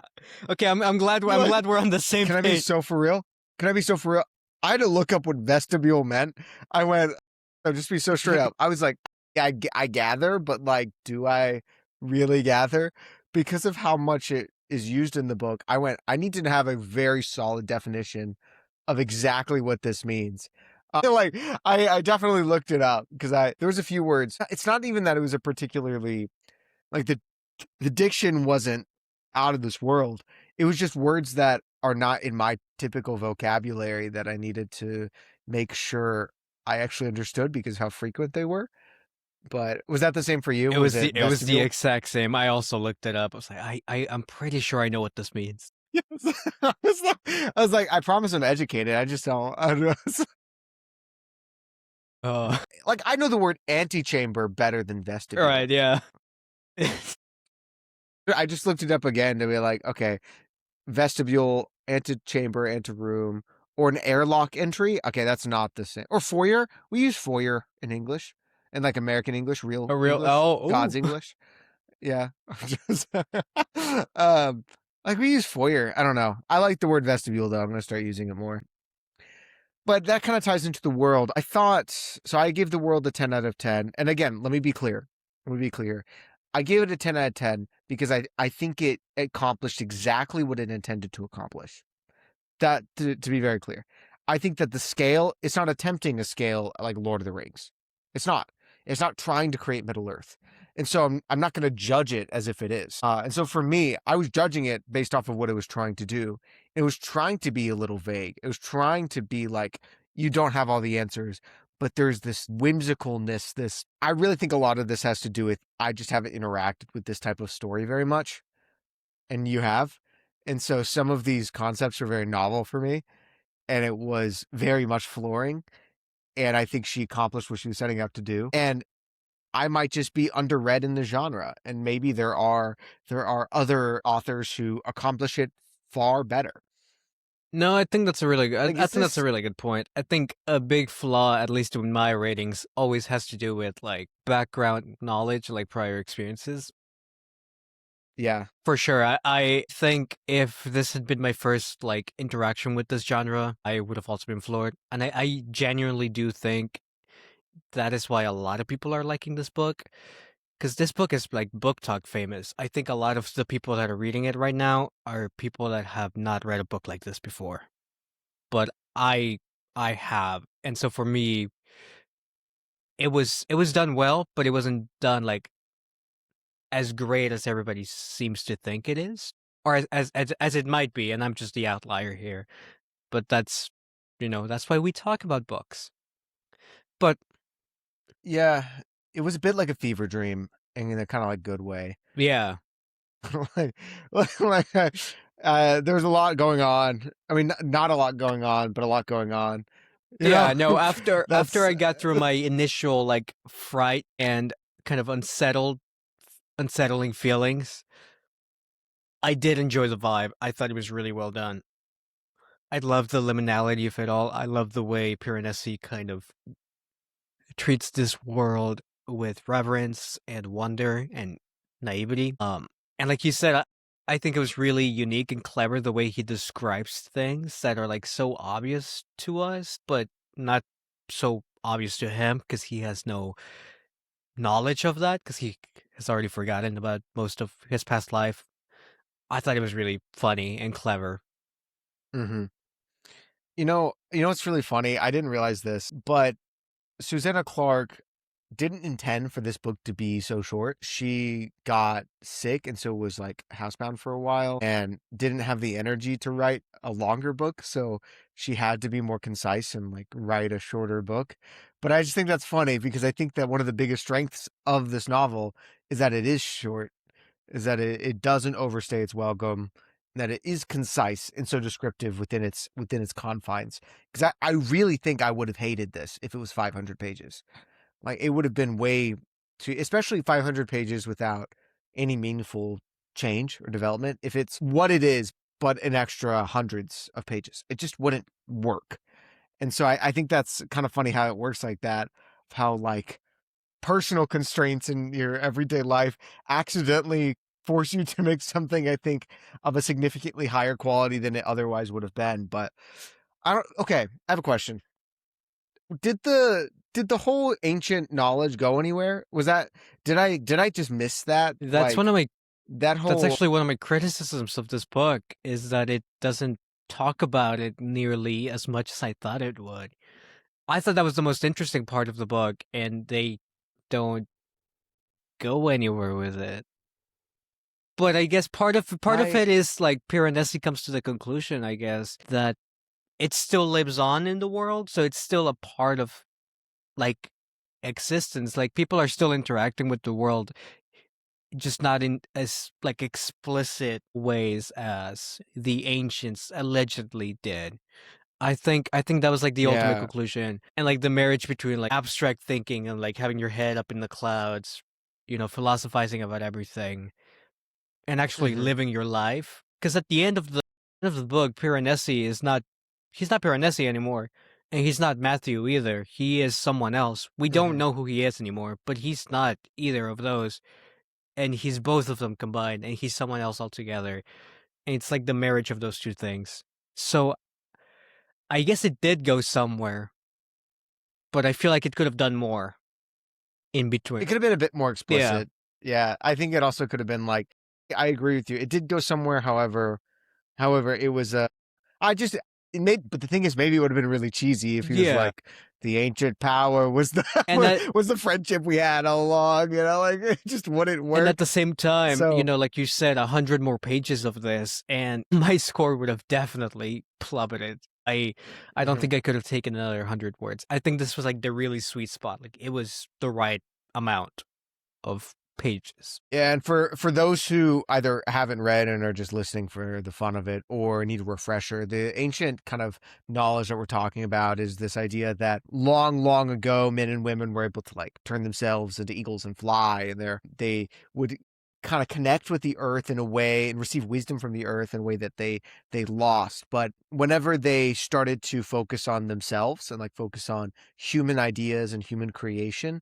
Okay, I'm like. glad we're on the same Can I be page. so for real? Can I be so for real? I had to look up what vestibule meant. I went, I'll just be so straight up. I was like, yeah, I gather, but like, do I really gather? Because of how much it is used in the book, I went, I need to have a very solid definition of exactly what this means. Like, I definitely looked it up because there was a few words. It's not even that it was a particularly like the diction wasn't out of this world. It was just words that are not in my typical vocabulary that I needed to make sure I actually understood because how frequent they were. But was that the same for you? Was it It was the vestibule? exact same. I also looked it up. I was like, I'm pretty sure I know what this means. Yes. I was like, I promise I'm educated. I just don't. I don't know. Oh, Like I know the word antechamber better than all vestibule. right, yeah. I just looked it up again to be like, okay, vestibule, antechamber, anteroom, or an airlock entry. Okay, that's not the same. Or foyer. We use foyer in English, and like American English, real A real English, oh God's ooh. English. Yeah. um, like we use foyer. I don't know. I like the word vestibule though. I'm gonna start using it more. But that kind of ties into the world. I thought so. I gave the world a 10 out of 10. And again, let me be clear. Let me be clear. I gave it a 10 out of 10 because I think it accomplished exactly what it intended to accomplish. That to be very clear. I think that the scale, it's not attempting a scale like Lord of the Rings. It's not. It's not trying to create Middle Earth. And so I'm not going to judge it as if it is. And so for me, I was judging it based off of what it was trying to do. It was trying to be a little vague. It was trying to be like, you don't have all the answers, but there's this whimsicalness. I really think a lot of this has to do with, I just haven't interacted with this type of story very much. And you have. And so some of these concepts are very novel for me, and it was very much flooring. And I think she accomplished what she was setting out to do. And I might just be underread in the genre, and maybe there are other authors who accomplish it far better. No, I think that's a really good. Like, I is think that's a this? really good point. I think a big flaw, at least in my ratings, always has to do with like background knowledge, like prior experiences. Yeah. For sure, I think if this had been my first like interaction with this genre, I would have also been floored. And I genuinely do think that is why a lot of people are liking this book. Because this book is like book talk famous. I think a lot of the people that are reading it right now are people that have not read a book like this before. But I have. And so for me, it was done well, but it wasn't done like as great as everybody seems to think it is. Or as it might be, and I'm just the outlier here. But that's that's why we talk about books. But Yeah. It was a bit like a fever dream in a kind of like good way. yeah. like, there was a lot going on. I mean, not a lot going on, but a lot going on. You know, Yeah, no, after that's I got through my initial like fright and kind of unsettling feelings, I did enjoy the vibe. I thought it was really well done. I love the liminality of it all. I love the way Piranesi kind of treats this world with reverence and wonder and naivety. And like you said, I think it was really unique and clever the way he describes things that are like so obvious to us, but not so obvious to him because he has no knowledge of that because he has already forgotten about most of his past life. I thought it was really funny and clever. hmm. What's really funny? I didn't realize this, but Susanna Clarke didn't intend for this book to be so short. She got sick and so was like housebound for a while and didn't have the energy to write a longer book. So she had to be more concise and like write a shorter book. But I just think that's funny because I think that one of the biggest strengths of this novel is that it is short, is that it doesn't overstay its welcome, that it is concise and so descriptive within its confines. Because I really think I would have hated this if it was 500 pages. Like it would have been way too, especially 500 pages without any meaningful change or development. If it's what it is, but an extra hundreds of pages, it just wouldn't work. And so I think that's kind of funny how it works like that, how like personal constraints in your everyday life accidentally force you to make something, I think, of a significantly higher quality than it otherwise would have been. But okay, I have a question. Did the whole ancient knowledge go anywhere? Was that did I just miss that? That's one Like of my that that's whole actually one of my criticisms of this book is that it doesn't talk about it nearly as much as I thought it would. I thought that was the most interesting part of the book, and they don't go anywhere with it. But I guess part of I it is like Piranesi comes to the conclusion, I guess, that it still lives on in the world, so it's still a part of like existence. Like people are still interacting with the world, just not in as like explicit ways as the ancients allegedly did. I think that was like the ultimate yeah. conclusion. And like the marriage between like abstract thinking and like having your head up in the clouds, philosophizing about everything and actually Hmm. living your life. Because at the end of the book, Piranesi is not he's not Piranesi anymore. And he's not Matthew either. He is someone else. We don't Hmm. know who he is anymore, but he's not either of those. And he's both of them combined, and he's someone else altogether. And it's like the marriage of those two things. So I guess it did go somewhere, but I feel like it could have done more in between. It could have been a bit more Yeah. explicit. Yeah, I think it also could have been like I agree with you. It did go somewhere, however, it was I just it made, but the thing is, maybe it would have been really cheesy if he was Yeah. like, the ancient power was the And that was the friendship we had all along. Like it just wouldn't and at work. the same time, So like you said, 100 more pages of this, and my score would have definitely plummeted. I don't mhm. think I could have taken another 100 words. I think this was like the really sweet spot. Like it was the right amount of pages. Yeah, and for those who either haven't read and are just listening for the fun of it or need a refresher, the ancient kind of knowledge that we're talking about is this idea that long, long ago, men and women were able to like turn themselves into eagles and fly, and they would kind of connect with the earth in a way and receive wisdom from the earth in a way that they lost. But whenever they started to focus on themselves and like focus on human ideas and human creation,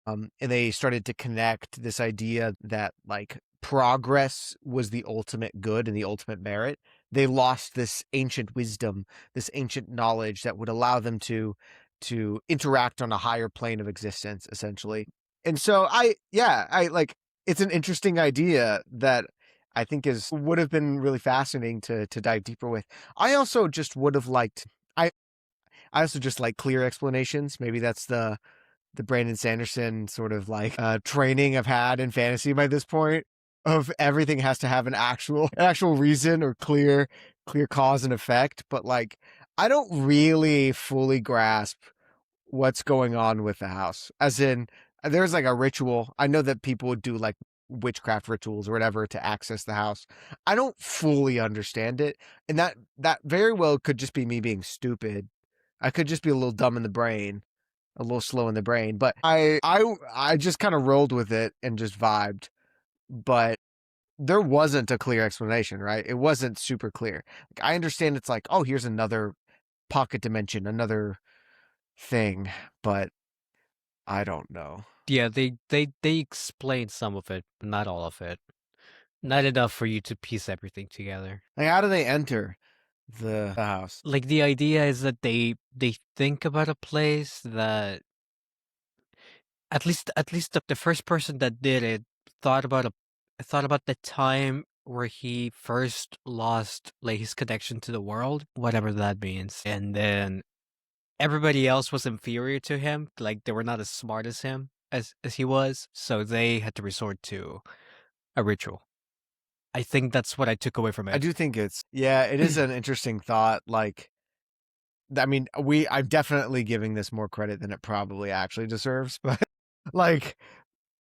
and they started to connect this idea that like progress was the ultimate good and the ultimate merit. They lost this ancient wisdom, this ancient knowledge that would allow them to interact on a higher plane of existence, essentially. And so I like it's an interesting idea that I think is would have been really fascinating to dive deeper with. I also just would have liked I also just like clear explanations. Maybe that's the Brandon Sanderson sort of like training I've had in fantasy by this point of everything has to have an actual reason or clear cause and effect. But like I don't really fully grasp what's going on with the house. As in there's like a ritual. I know that people would do like witchcraft rituals or whatever to access the house. I don't fully understand it. And that very well could just be me being stupid. I could just be a little dumb in the brain, a little slow in the brain, but I just kind of rolled with it and just vibed. But there wasn't a clear explanation, right? It wasn't super clear. Like, I understand it's like, oh, here's another pocket dimension, another thing, but I don't know. Yeah, they explain some of it, but not all of it. Not enough for you to piece everything together. Like, how do they enter the house? Like the idea is that they think about a place that at least the first person that did it thought about a thought about the time where he first lost like his connection to the world, whatever that means. And then everybody else was inferior to him, like, they were not as smart as him as he was, so they had to resort to a ritual. I think that's what I took away from I it. do think it is an interesting thought. Like, I mean, I'm definitely giving this more credit than it probably actually deserves, but like,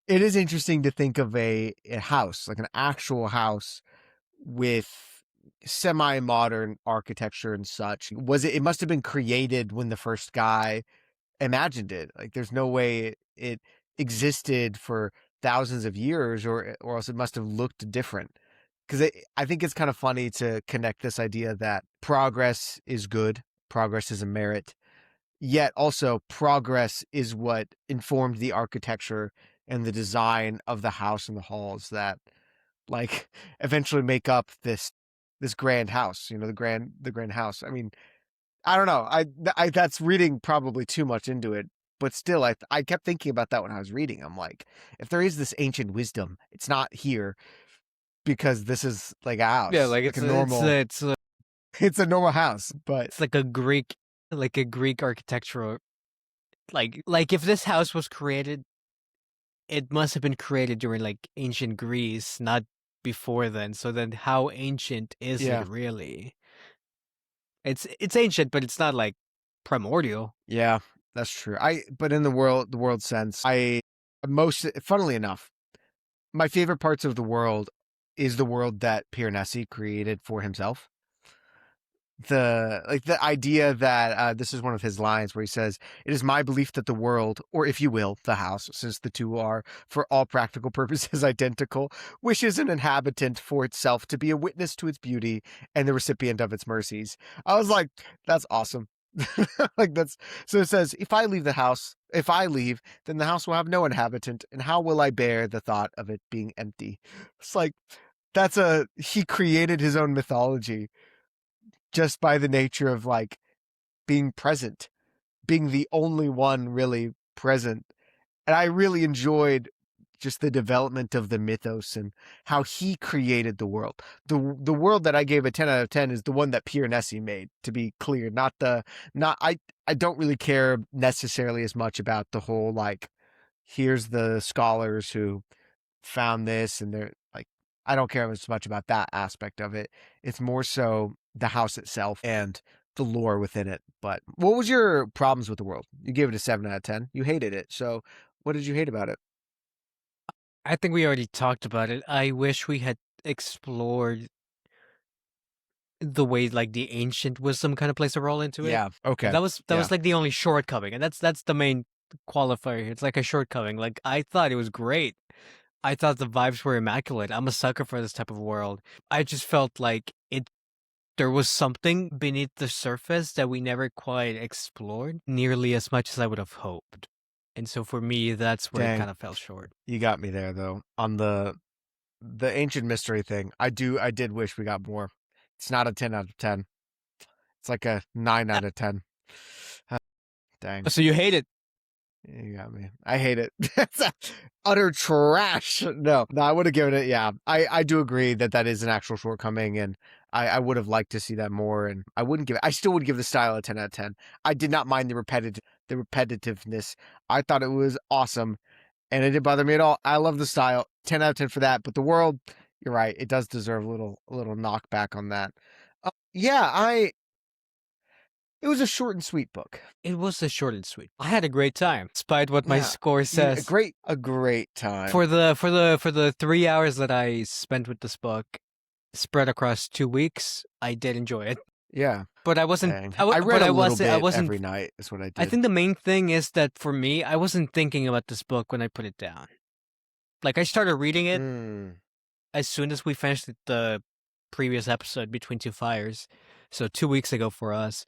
it is interesting to think of a house, like an actual house with semi-modern architecture and such. It must have been created when the first guy imagined it. Like, there's no way it existed for thousands of years, or else it must have looked different. Because I think it's kind of funny to connect this idea that progress is good, progress is a merit, yet also progress is what informed the architecture and the design of the house and the halls that, like, eventually make up this grand house. The grand house. I mean, I don't know. That's reading probably too much into it, but still, I kept thinking about that when I was reading. I'm like, if there is this ancient wisdom, it's not here because this is like a Yeah, house, like, like a normal. It's a normal house, but it's like a Greek architectural like, if this house was created, it must have been created during, like, ancient Greece, not before then, so then how ancient is it yeah, really? It's ancient, but it's not, like, primordial. yeah, that's true. But in the world sense, funnily enough, my favorite parts of the world is the world that Piranesi created for himself. The idea that this is one of his lines where he says, "It is my belief that the world, or if you will, the house, since the two are for all practical purposes identical, wishes an inhabitant for itself to be a witness to its beauty and the recipient of its mercies." I was like, that's awesome. Like, that's so. It says, if I leave, then the house will have no inhabitant, and how will I bear the thought of it being empty? It's like, he created his own mythology just by the nature of, like, being present, being the only one really present. And I really enjoyed just the development of the mythos and how he created the world. The world that I gave a 10 out of 10 is the one that Piranesi made, to be clear. Not I don't really care necessarily as much about the whole, like, here's the scholars who found this and they're like, I don't care as much about that aspect of it. It's more so the house itself and the lore within it. But what was your problems with the world? You gave it a 7 out of 10. You hated it. So what did you hate about it? I think we already talked about it. I wish we had explored the way, like, the ancient wisdom kinda plays a role into it. Yeah. Okay. That was, Yeah. like, the only shortcoming, and that's the main qualifier here. It's like a shortcoming. Like, I thought it was great. I thought the vibes were immaculate. I'm a sucker for this type of world. I just felt like there was something beneath the surface that we never quite explored nearly as much as I would have hoped. And so for me, that's where it Dang. kind of fell short. You got me there though. On the ancient mystery thing. I did wish we got more. It's not a 10 out of 10. It's like a 9 Uh, out of 10. Dang. So you hate it. You got me. I hate it. That's utter trash. No, I would have given it. Yeah, I do agree that that is an actual shortcoming, and I would have liked to see that more. And I wouldn't give it. I still would give the style a 10 out of 10. I did not mind the repetitiveness. I thought it was awesome, and it didn't bother me at all. I love the style. 10 out of 10 for that. But the world, you're right. It does deserve a little knockback on that. Yeah, I. It was a short and sweet book. It was a short and sweet. I had a great time, despite what my Yeah, score says. a great time. For the 3 hours that I spent with this book, spread across 2 weeks, I did enjoy it. Yeah. But I wasn't. Dang. I, wa- I read but a I little wasn't. I bit wasn't. every night is what I I did. think the main thing is that for me, I wasn't thinking about this book when I put it down. Like, I started reading it Mm. as soon as we finished the previous episode, Between Two Fires. So 2 weeks ago for us,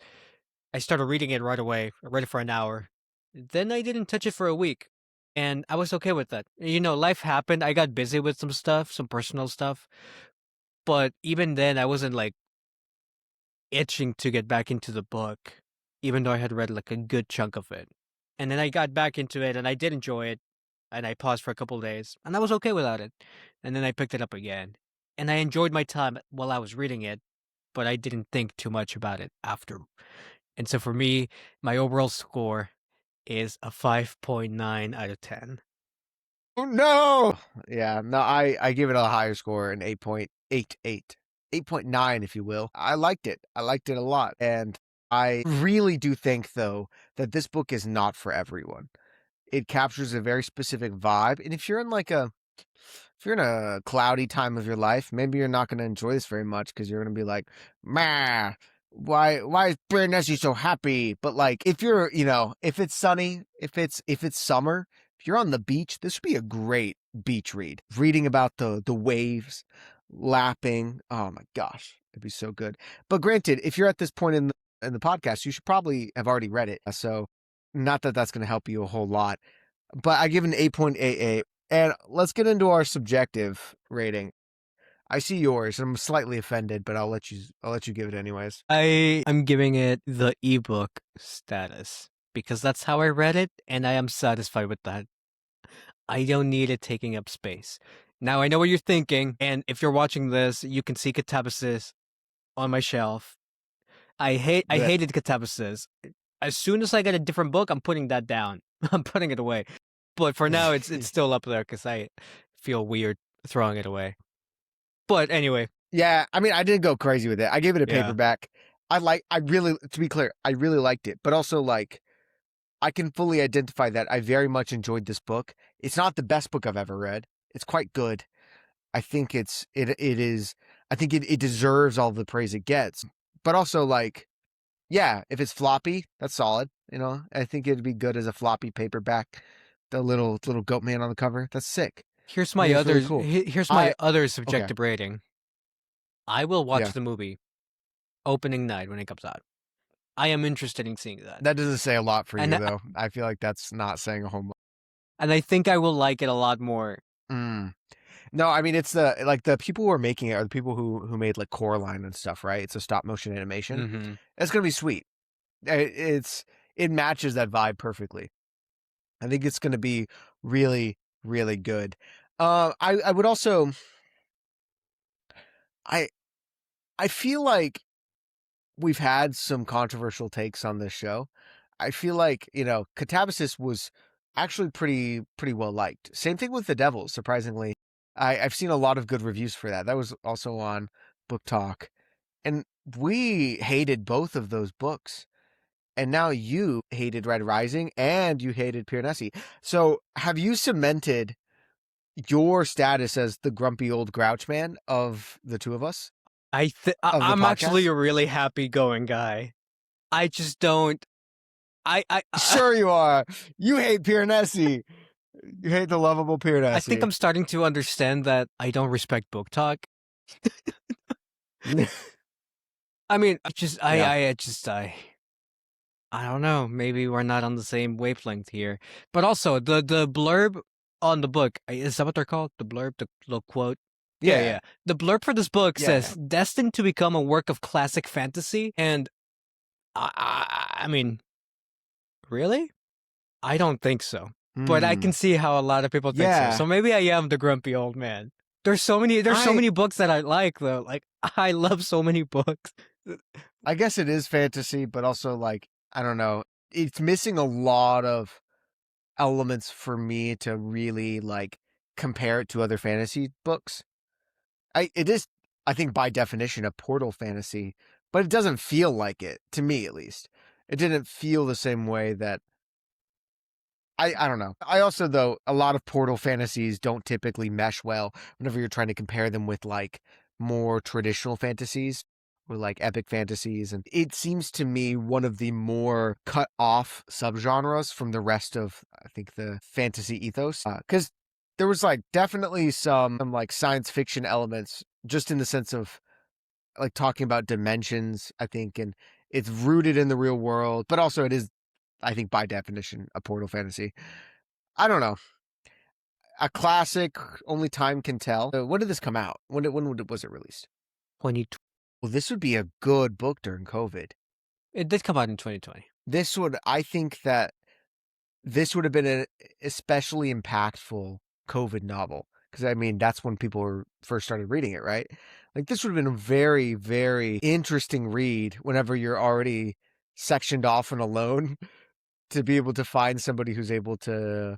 I started reading it right away. I read it for an hour. Then I didn't touch it for a week. And I was okay with that. Life happened. I got busy with some stuff, some personal stuff. But even then, I wasn't, like, itching to get back into the book, even though I had read, like, a good chunk of it. And then I got back into it, and I did enjoy it. And I paused for a couple days, and I was okay without it. And then I picked it up again. And I enjoyed my time while I was reading it, but I didn't think too much about it after. And so for me, my overall score is a 5.9 out of 10. Oh no! Yeah, no, I give it a higher score, an 8.88. 8.9, if you will. I liked it. I liked it a lot. And I really do think, though, that this book is not for everyone. It captures a very specific vibe. And if you're in a cloudy time of your life, maybe you're not going to enjoy this very much because you're going to be like, "Meh, why is Piranesi so happy?" But like, if you're, if it's sunny, if it's summer, if you're on the beach, this would be a great beach read. Reading about the waves lapping. Oh my gosh, it'd be so good. But granted, if you're at this point in the podcast, you should probably have already read it. So, not that that's going to help you a whole lot. But I give it an 8.88. And let's get into our subjective rating. I see yours. I'm slightly offended, but I'll let you give it anyways. I'm giving it the ebook status because that's how I read it, and I am satisfied with that. I don't need it taking up space. Now I know what you're thinking, and if you're watching this, you can see Catabasis on my shelf. I hated Catabasis. As soon as I get a different book, I'm putting that down. I'm putting it away. But for now, it's still up there because I feel weird throwing it away. But anyway, Yeah, I mean, I didn't go crazy with it. I gave it a yeah. paperback. To be clear, I really liked it, but also like, I can fully identify that I very much enjoyed this book. It's not the best book I've ever read. It's quite good. I think I think it deserves all the praise it gets. But also like, yeah, if it's floppy, that's solid. I think it'd be good as a floppy paperback. The little goat man on the cover. That's sick. Here's I my think that's other really cool. here's my other Okay. subjective rating. I will watch Yeah. the movie opening night when it comes out. I am interested in seeing that. That doesn't say a lot for And you, though. I feel like that's not saying a whole lot. and I think I will like it a lot more. Mm. No, I mean, it's the people who are making it are the people who made like Coraline and stuff, right? It's a stop motion animation. Mm-hmm. It's gonna be sweet. It matches that vibe perfectly. I think it's gonna be really, really good. I would also I I feel like we've had some controversial takes on this show. I feel like, Catabasis was actually pretty well liked. Same thing with The Devil, surprisingly. I've seen a lot of good reviews for that. That was also on Book Talk. And we hated both of those books. And now you hated Red Rising and you hated Piranesi. So have you cemented your status as the grumpy old grouch man of the two of us? Of the I'm actually podcast? a really happy-going guy. I just don't. I Sure you are. You hate Piranesi. You hate the lovable Piranesi. I think I'm starting to understand that I don't respect book talk. I mean, I don't know. Maybe we're not on the same wavelength here. But also, the blurb on the book, is that what they're called? The blurb, the little quote. Yeah. The blurb for this book says, destined to become a work of classic fantasy. And I mean, really? I don't think so. But I can see how a lot of people think so. So maybe I am the grumpy old man. There's so many books that I like, though. Like, I love so many books. I guess it is fantasy, but also like, I don't know. It's missing a lot of elements for me to really like compare it to other fantasy books. It is, I think, by definition a portal fantasy, but it doesn't feel like it, to me at least. It didn't feel the same way that I don't know. I also, though, a lot of portal fantasies don't typically mesh well whenever you're trying to compare them with like more traditional fantasies or like epic fantasies. And it seems to me one of the more cut off subgenres from the rest of, I think, the fantasy ethos. Because there was like definitely some like science fiction elements just in the sense of like talking about dimensions, I think, and it's rooted in the real world, but also it is, I think, by definition, a portal fantasy. I don't know. A classic, only time can tell. When did this come out? Was it released? 2020. Well, this would be a good book during COVID. It did come out in 2020. I think that this would have been an especially impactful COVID novel. Because, I mean, that's when people first started reading it, right? Like, this would have been a very, very interesting read whenever you're already sectioned off and alone, to be able to find somebody who's able to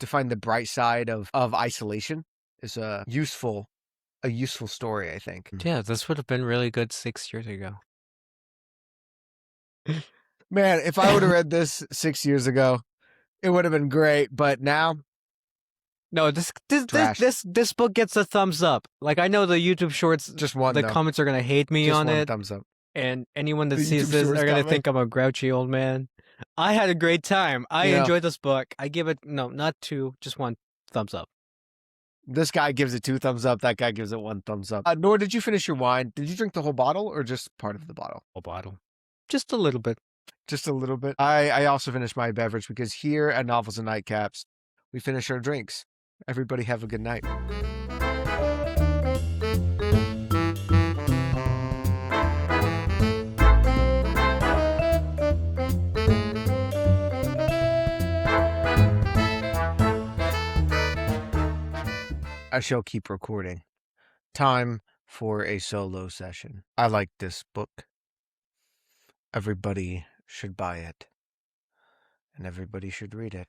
find the bright side of isolation is a useful story, I think. Yeah, this would have been really good 6 years ago. Man, if I would have read this 6 years ago, it would have been great. But now, No, trash. this book gets a thumbs up. Like, I know the YouTube shorts, Just one, the though. comments are gonna hate me Just on one it, thumbs up. and anyone that The sees YouTube this shorts are gonna comment? think I'm a grouchy old man. I had a great time. I You know- enjoyed this book. I give it not 2, just 1 thumbs up. This guy gives it 2 thumbs up. That guy gives it 1 thumbs up. Nor did you finish your wine. Did you drink the whole bottle or just part of the bottle? Whole bottle, just a little bit. Just a little bit. I also finished my beverage because here at Novels and Nightcaps, we finish our drinks. Everybody have a good night. I shall keep recording. Time for a solo session. I like this book. Everybody should buy it. And everybody should read it.